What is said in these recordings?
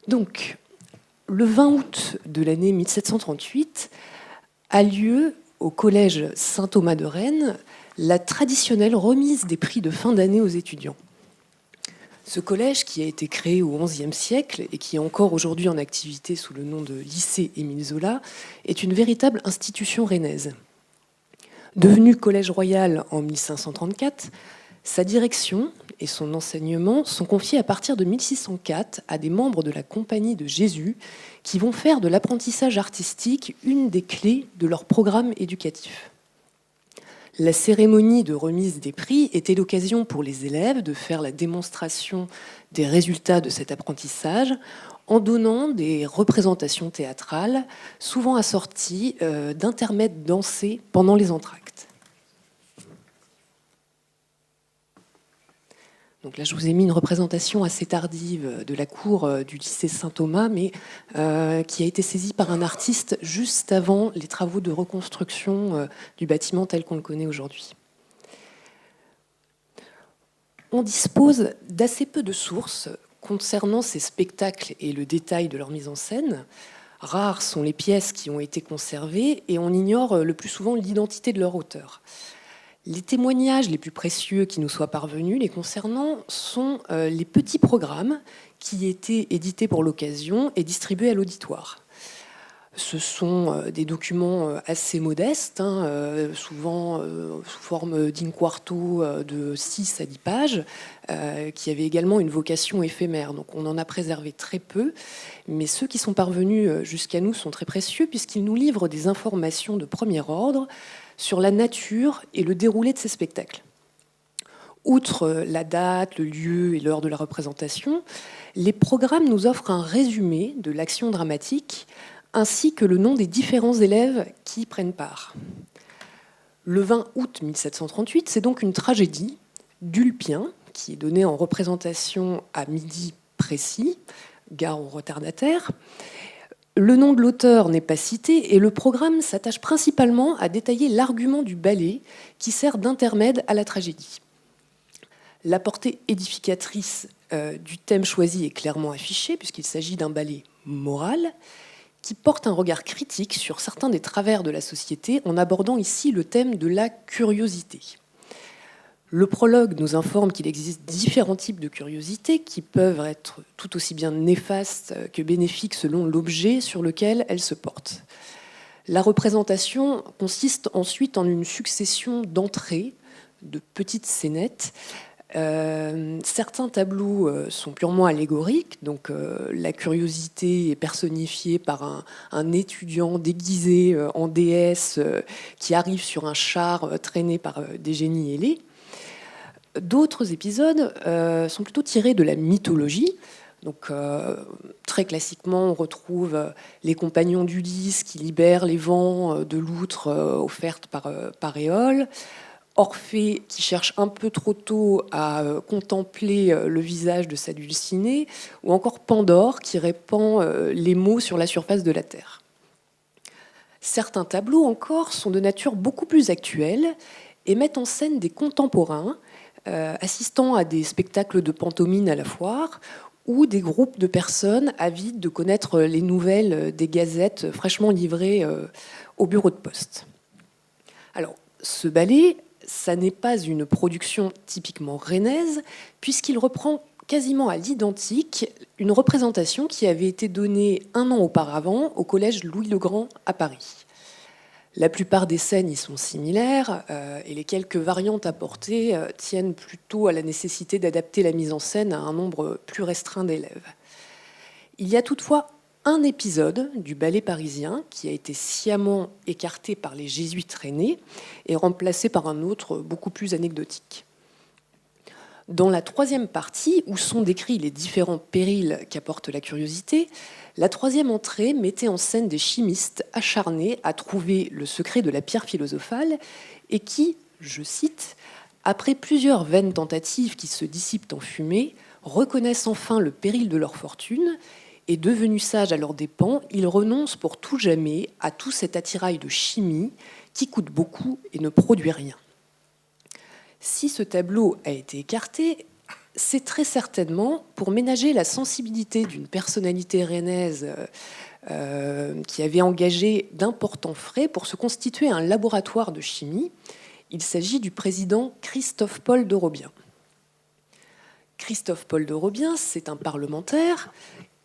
Donc, le 20 août de l'année 1738 a lieu au collège Saint-Thomas de Rennes la traditionnelle remise des prix de fin d'année aux étudiants. Ce collège, qui a été créé au XIe siècle et qui est encore aujourd'hui en activité sous le nom de lycée Émile Zola, est une véritable institution rennaise. Devenu collège royal en 1534, sa direction et son enseignement sont confiés à partir de 1604 à des membres de la Compagnie de Jésus qui vont faire de l'apprentissage artistique une des clés de leur programme éducatif. La cérémonie de remise des prix était l'occasion pour les élèves de faire la démonstration des résultats de cet apprentissage en donnant des représentations théâtrales, souvent assorties d'intermèdes dansés pendant les entr'actes. Donc là, je vous ai mis une représentation assez tardive de la cour du lycée Saint-Thomas, mais qui a été saisie par un artiste juste avant les travaux de reconstruction du bâtiment tel qu'on le connaît aujourd'hui. On dispose d'assez peu de sources concernant ces spectacles et le détail de leur mise en scène. Rares sont les pièces qui ont été conservées et on ignore le plus souvent l'identité de leur auteur. Les témoignages les plus précieux qui nous soient parvenus les concernant sont les petits programmes qui étaient édités pour l'occasion et distribués à l'auditoire. Ce sont des documents assez modestes, souvent sous forme d'in-quarto de 6 à 10 pages, qui avaient également une vocation éphémère. Donc on en a préservé très peu, mais ceux qui sont parvenus jusqu'à nous sont très précieux puisqu'ils nous livrent des informations de premier ordre sur la nature et le déroulé de ces spectacles. Outre la date, le lieu et l'heure de la représentation, les programmes nous offrent un résumé de l'action dramatique ainsi que le nom des différents élèves qui y prennent part. Le 20 août 1738, c'est donc une tragédie d'Ulpien qui est donnée en représentation à midi précis, gare aux retardataires. Le nom de l'auteur n'est pas cité et le programme s'attache principalement à détailler l'argument du ballet qui sert d'intermède à la tragédie. La portée édificatrice du thème choisi est clairement affichée puisqu'il s'agit d'un ballet moral qui porte un regard critique sur certains des travers de la société en abordant ici le thème de la curiosité. Le prologue nous informe qu'il existe différents types de curiosités qui peuvent être tout aussi bien néfastes que bénéfiques selon l'objet sur lequel elles se portent. La représentation consiste ensuite en une succession d'entrées, de petites scénettes. Certains tableaux sont purement allégoriques, donc la curiosité est personnifiée par un étudiant déguisé en déesse qui arrive sur un char traîné par des génies ailés. D'autres épisodes sont plutôt tirés de la mythologie. Donc, très classiquement, on retrouve les compagnons d'Ulysse qui libèrent les vents de l'outre offerte par Éole. Orphée qui cherche un peu trop tôt à contempler le visage de sa Dulcinée, ou encore Pandore qui répand les mots sur la surface de la Terre. Certains tableaux encore sont de nature beaucoup plus actuelle et mettent en scène des contemporains assistant à des spectacles de pantomime à la foire ou des groupes de personnes avides de connaître les nouvelles des gazettes fraîchement livrées au bureau de poste. Alors, ce ballet, ça n'est pas une production typiquement rennaise, puisqu'il reprend quasiment à l'identique une représentation qui avait été donnée un an auparavant au collège Louis-le-Grand à Paris. La plupart des scènes y sont similaires et les quelques variantes apportées tiennent plutôt à la nécessité d'adapter la mise en scène à un nombre plus restreint d'élèves. Il y a toutefois un épisode du ballet parisien qui a été sciemment écarté par les jésuites rennais et remplacé par un autre beaucoup plus anecdotique. Dans la troisième partie, où sont décrits les différents périls qu'apporte la curiosité, la troisième entrée mettait en scène des chimistes acharnés à trouver le secret de la pierre philosophale et qui, je cite, « après plusieurs vaines tentatives qui se dissipent en fumée, reconnaissent enfin le péril de leur fortune et devenus sages à leurs dépens, ils renoncent pour tout jamais à tout cet attirail de chimie qui coûte beaucoup et ne produit rien. » Si ce tableau a été écarté, C'est très certainement pour ménager la sensibilité d'une personnalité rennaise qui avait engagé d'importants frais pour se constituer un laboratoire de chimie. Il s'agit du président Christophe-Paul de Robien. Christophe-Paul de Robien, c'est un parlementaire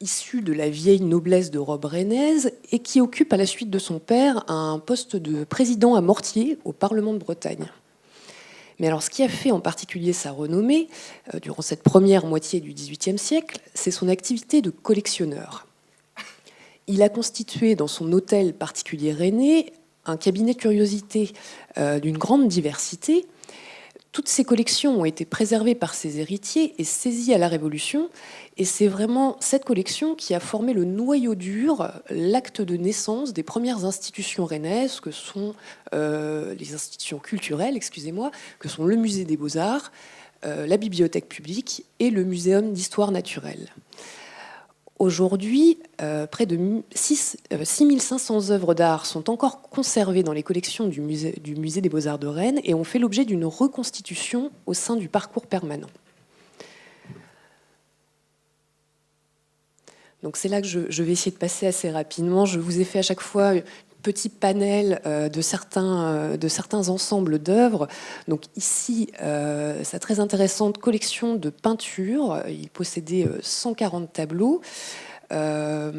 issu de la vieille noblesse de robe rennaise et qui occupe à la suite de son père un poste de président à Mortier au Parlement de Bretagne. Mais alors, ce qui a fait en particulier sa renommée durant cette première moitié du XVIIIe siècle, c'est son activité de collectionneur. Il a constitué dans son hôtel particulier rennais un cabinet de curiosités d'une grande diversité. Toutes ces collections ont été préservées par ses héritiers et saisies à la Révolution. Et c'est vraiment cette collection qui a formé le noyau dur, l'acte de naissance des premières institutions rennaises, que sont les institutions culturelles, excusez-moi, que sont le Musée des Beaux-Arts, la Bibliothèque publique et le Muséum d'histoire naturelle. Aujourd'hui, près de 6500 œuvres d'art sont encore conservées dans les collections du musée des Beaux-Arts de Rennes et ont fait l'objet d'une reconstitution au sein du parcours permanent. Donc c'est là que je vais essayer de passer assez rapidement. Je vous ai fait à chaque fois un petit panel de certains ensembles d'œuvres. Donc ici, sa très intéressante collection de peintures. Il possédait 140 tableaux. La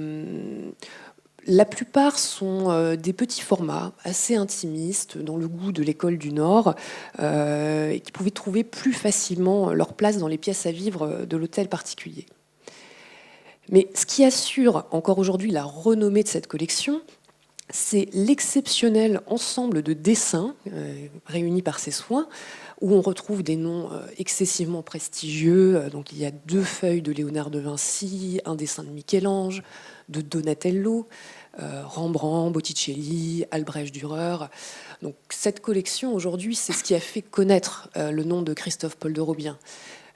plupart sont des petits formats, assez intimistes, dans le goût de l'école du Nord, et qui pouvaient trouver plus facilement leur place dans les pièces à vivre de l'hôtel particulier. Mais ce qui assure encore aujourd'hui la renommée de cette collection, c'est l'exceptionnel ensemble de dessins réunis par ses soins, où on retrouve des noms excessivement prestigieux. Donc il y a 2 feuilles de Léonard de Vinci, un dessin de Michel-Ange, de Donatello, Rembrandt, Botticelli, Albrecht Dürer. Donc cette collection aujourd'hui, c'est ce qui a fait connaître le nom de Christophe-Paul de Robien.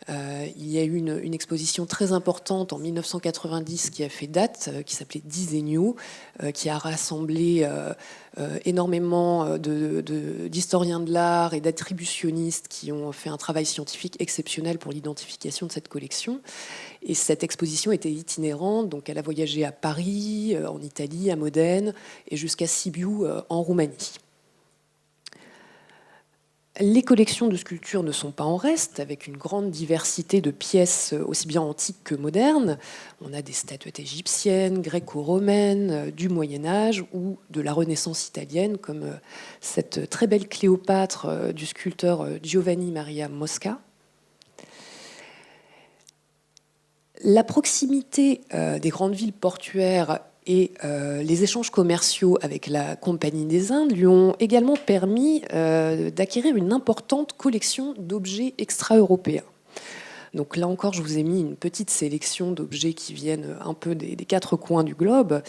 Il y a eu une exposition très importante en 1990 qui a fait date, qui s'appelait Diseño, qui a rassemblé énormément d'historiens de l'art et d'attributionnistes qui ont fait un travail scientifique exceptionnel pour l'identification de cette collection. Et cette exposition était itinérante, donc elle a voyagé à Paris, en Italie, à Modène et jusqu'à Sibiu en Roumanie. Les collections de sculptures ne sont pas en reste, avec une grande diversité de pièces aussi bien antiques que modernes. On a des statuettes égyptiennes, gréco-romaines, du Moyen-Âge ou de la Renaissance italienne, comme cette très belle Cléopâtre du sculpteur Giovanni Maria Mosca. La proximité des grandes villes portuaires et les échanges commerciaux avec la Compagnie des Indes lui ont également permis d'acquérir une importante collection d'objets extra-européens. Donc là encore, je vous ai mis une petite sélection d'objets qui viennent un peu des 4 coins du globe.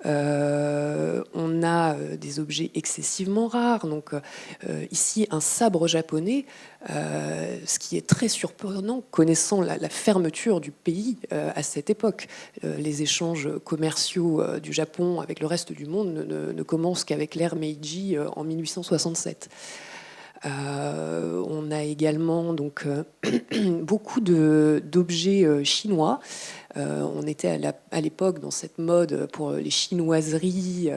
On a des objets excessivement rares. Donc ici, un sabre japonais, ce qui est très surprenant, connaissant la fermeture du pays à cette époque. Les échanges commerciaux du Japon avec le reste du monde ne commencent qu'avec l'ère Meiji en 1867. On a également donc beaucoup d'objets chinois. On était à l'époque dans cette mode pour les chinoiseries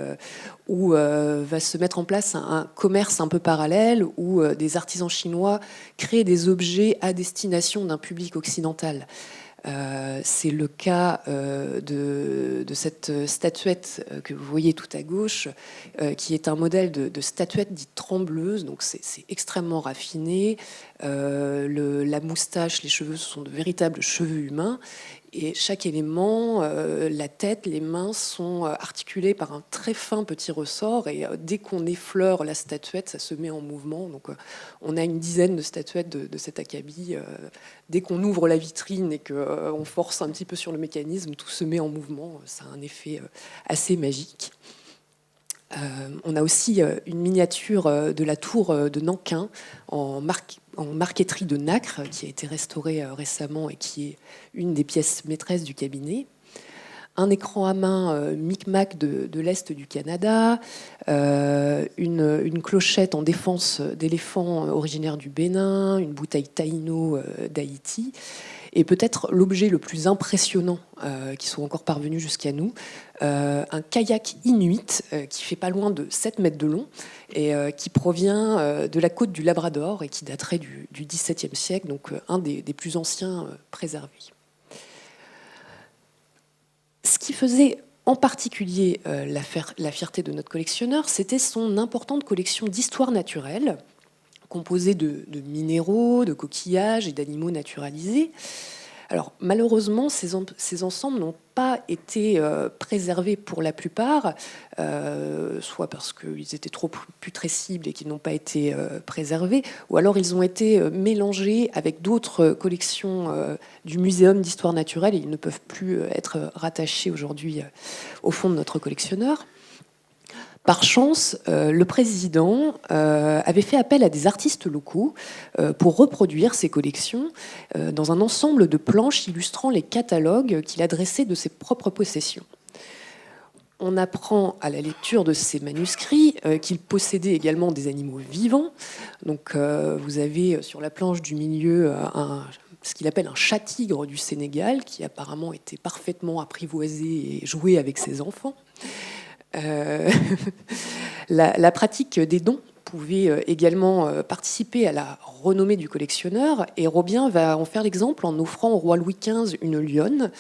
où va se mettre en place un commerce un peu parallèle où des artisans chinois créent des objets à destination d'un public occidental. C'est le cas de cette statuette que vous voyez tout à gauche, qui est un modèle de statuette dite trembleuse. Donc c'est extrêmement raffiné. La moustache, les cheveux, ce sont de véritables cheveux humains. Et chaque élément, la tête, les mains sont articulés par un très fin petit ressort. Et dès qu'on effleure la statuette, ça se met en mouvement. Donc on a une dizaine de statuettes de cet acabit. Dès qu'on ouvre la vitrine et qu'on force un petit peu sur le mécanisme, tout se met en mouvement. Ça a un effet assez magique. On a aussi une miniature de la tour de Nankin en marqueterie de nacre qui a été restaurée récemment et qui est une des pièces maîtresses du cabinet. un écran à main Micmac de l'Est du Canada, une clochette en défense d'éléphant originaire du Bénin, une bouteille Taino d'Haïti, et peut-être l'objet le plus impressionnant qui soit encore parvenu jusqu'à nous, un kayak inuit qui fait pas loin de 7 mètres de long et qui provient de la côte du Labrador et qui daterait du XVIIe siècle, donc un des plus anciens préservés. Ce qui faisait en particulier la fierté de notre collectionneur, c'était son importante collection d'histoire naturelle, composée de minéraux, de coquillages et d'animaux naturalisés. Alors malheureusement, ces ensembles n'ont pas été préservés pour la plupart, soit parce qu'ils étaient trop putrescibles et qu'ils n'ont pas été préservés, ou alors ils ont été mélangés avec d'autres collections du Muséum d'histoire naturelle et ils ne peuvent plus être rattachés aujourd'hui au fond de notre collectionneur. Par chance, le président avait fait appel à des artistes locaux pour reproduire ces collections dans un ensemble de planches illustrant les catalogues qu'il adressait de ses propres possessions. On apprend à la lecture de ces manuscrits qu'il possédait également des animaux vivants. Donc, vous avez sur la planche du milieu ce qu'il appelle un chat-tigre du Sénégal, qui apparemment était parfaitement apprivoisé et joué avec ses enfants. La pratique des dons pouvait également participer à la renommée du collectionneur, et Robien va en faire l'exemple en offrant au roi Louis XV une lionne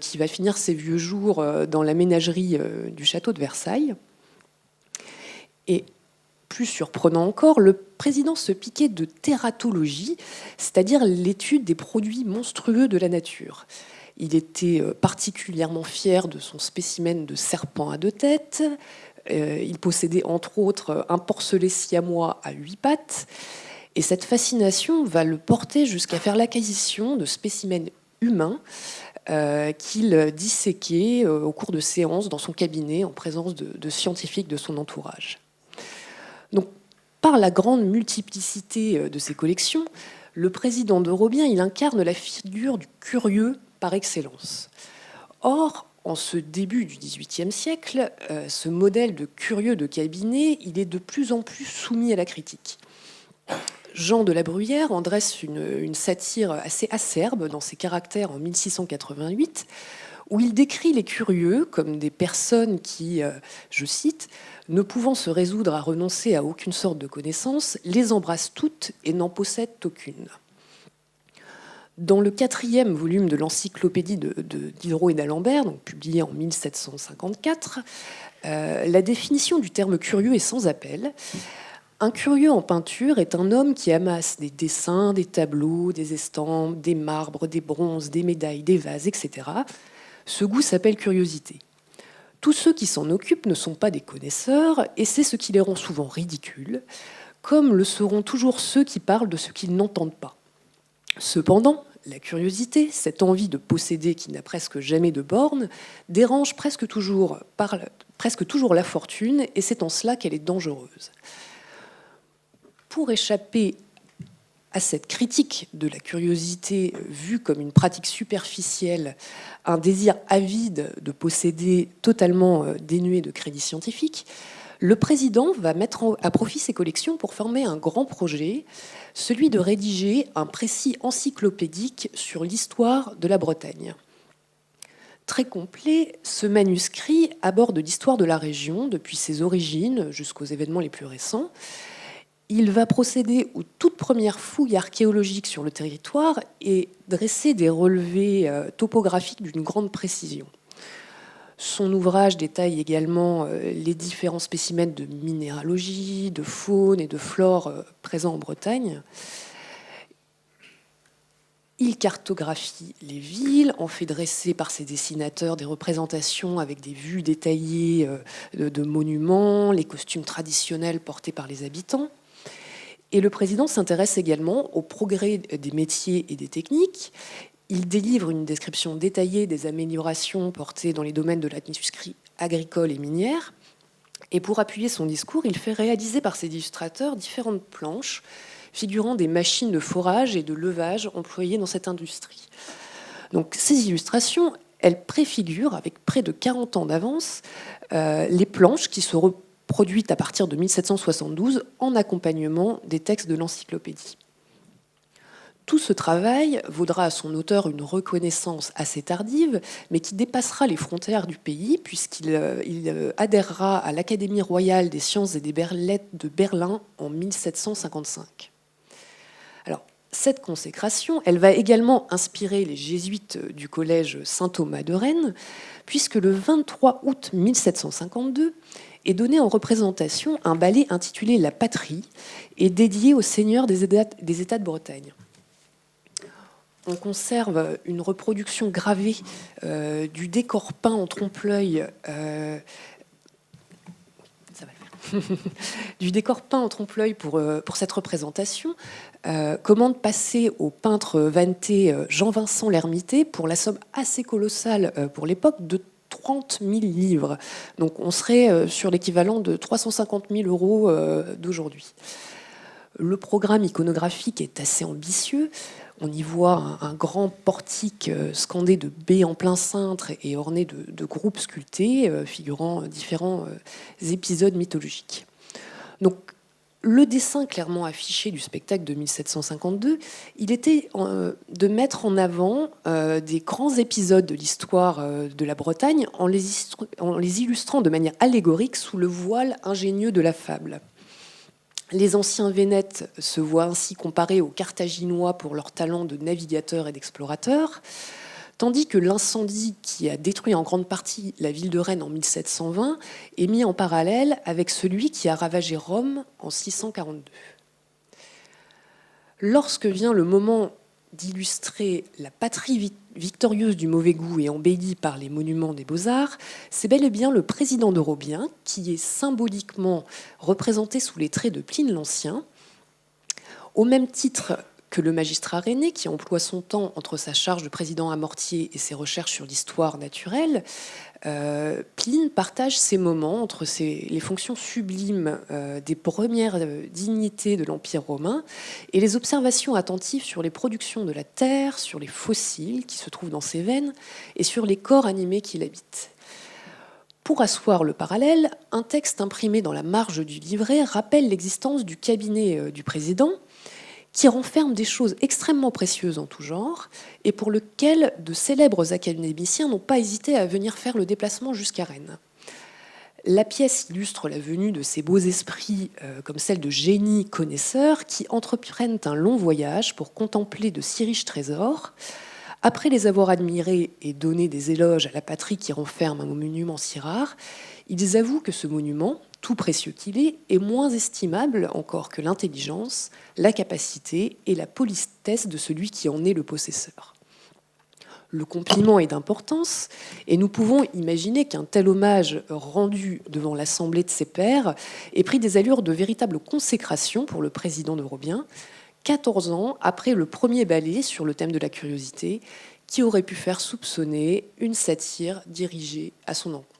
qui va finir ses vieux jours dans la ménagerie du château de Versailles. Et plus surprenant encore, le président se piquait de tératologie, c'est-à-dire l'étude des produits monstrueux de la nature. Il était particulièrement fier de son spécimen de serpent à 2 têtes. Il possédait entre autres un porcelet siamois à 8 pattes. Et cette fascination va le porter jusqu'à faire l'acquisition de spécimens humains qu'il disséquait au cours de séances dans son cabinet en présence de scientifiques de son entourage. Donc, par la grande multiplicité de ses collections, le président de Robien, il incarne la figure du curieux par excellence. Or, en ce début du XVIIIe siècle, ce modèle de curieux de cabinet, il est de plus en plus soumis à la critique. Jean de la Bruyère en dresse une satire assez acerbe dans ses Caractères en 1688, où il décrit les curieux comme des personnes qui, je cite, « ne pouvant se résoudre à renoncer à aucune sorte de connaissance, les embrassent toutes et n'en possèdent aucune ». Dans le 4e volume de l'encyclopédie de Diderot et d'Alembert, donc publié en 1754, la définition du terme curieux est sans appel. Un curieux en peinture est un homme qui amasse des dessins, des tableaux, des estampes, des marbres, des bronzes, des médailles, des vases, etc. Ce goût s'appelle curiosité. Tous ceux qui s'en occupent ne sont pas des connaisseurs, et c'est ce qui les rend souvent ridicules, comme le seront toujours ceux qui parlent de ce qu'ils n'entendent pas. Cependant, la curiosité, cette envie de posséder qui n'a presque jamais de bornes, dérange presque toujours la fortune, et c'est en cela qu'elle est dangereuse. Pour échapper à cette critique de la curiosité vue comme une pratique superficielle, un désir avide de posséder totalement dénué de crédit scientifique, le président va mettre à profit ses collections pour former un grand projet, celui de rédiger un précis encyclopédique sur l'histoire de la Bretagne. Très complet, ce manuscrit aborde l'histoire de la région depuis ses origines jusqu'aux événements les plus récents. Il va procéder aux toutes premières fouilles archéologiques sur le territoire et dresser des relevés topographiques d'une grande précision. Son ouvrage détaille également les différents spécimens de minéralogie, de faune et de flore présents en Bretagne. Il cartographie les villes, en fait dresser par ses dessinateurs des représentations avec des vues détaillées de monuments, les costumes traditionnels portés par les habitants. Et le président s'intéresse également au progrès des métiers et des techniques. Il délivre une description détaillée des améliorations portées dans les domaines de l'industrie agricole et minière. Et pour appuyer son discours, il fait réaliser par ses illustrateurs différentes planches figurant des machines de forage et de levage employées dans cette industrie. Donc, ces illustrations, Elle préfigure, avec près de 40 ans d'avance, les planches qui se reproduisent à partir de 1772 en accompagnement des textes de l'encyclopédie. Tout ce travail vaudra à son auteur une reconnaissance assez tardive, mais qui dépassera les frontières du pays, puisqu'il adhérera à l'Académie royale des sciences et des lettres de Berlin en 1755. Alors, cette consécration, elle va également inspirer les jésuites du collège Saint-Thomas de Rennes, puisque le 23 août 1752 est donné en représentation un ballet intitulé La Patrie et dédié au seigneur des États de Bretagne. On conserve une reproduction gravée du décor peint en trompe-l'œil. Du décor peint en trompe-l'œil pour cette représentation, commande passée au peintre vanneté Jean-Vincent L'Hermité pour la somme assez colossale pour l'époque de 30 000 livres. Donc on serait sur l'équivalent de 350 000 euros d'aujourd'hui. Le programme iconographique est assez ambitieux. On y voit un grand portique scandé de baies en plein cintre et orné de groupes sculptés figurant différents épisodes mythologiques. Donc, le dessin clairement affiché du spectacle de 1752, il était de mettre en avant des grands épisodes de l'histoire de la Bretagne en les illustrant de manière allégorique sous le voile ingénieux de la fable. Les anciens Vénètes se voient ainsi comparés aux Carthaginois pour leur talent de navigateurs et d'explorateurs, tandis que l'incendie qui a détruit en grande partie la ville de Rennes en 1720 est mis en parallèle avec celui qui a ravagé Rome en 642. Lorsque vient le moment d'illustrer la patrie victorieuse du mauvais goût et embellie par les monuments des beaux-arts, c'est bel et bien le président de Robien qui est symboliquement représenté sous les traits de Pline l'Ancien, au même titre que le magistrat rennais qui emploie son temps entre sa charge de président à Mortier et ses recherches sur l'histoire naturelle. Pline partage ces moments entre les fonctions sublimes des premières dignités de l'Empire romain et les observations attentives sur les productions de la terre, sur les fossiles qui se trouvent dans ses veines et sur les corps animés qui l'habitent. Pour asseoir le parallèle, un texte imprimé dans la marge du livret rappelle l'existence du cabinet du président, qui renferme des choses extrêmement précieuses en tout genre, et pour lequel de célèbres académiciens n'ont pas hésité à venir faire le déplacement jusqu'à Rennes. La pièce illustre la venue de ces beaux esprits, comme celle de génies connaisseurs, qui entreprennent un long voyage pour contempler de si riches trésors. Après les avoir admirés et donné des éloges à la patrie qui renferme un monument si rare, ils avouent que ce monument, tout précieux qu'il est moins estimable encore que l'intelligence, la capacité et la politesse de celui qui en est le possesseur. Le compliment est d'importance, et nous pouvons imaginer qu'un tel hommage rendu devant l'assemblée de ses pairs ait pris des allures de véritable consécration pour le président de Robien, 14 ans après le premier ballet sur le thème de la curiosité, qui aurait pu faire soupçonner une satire dirigée à son encontre.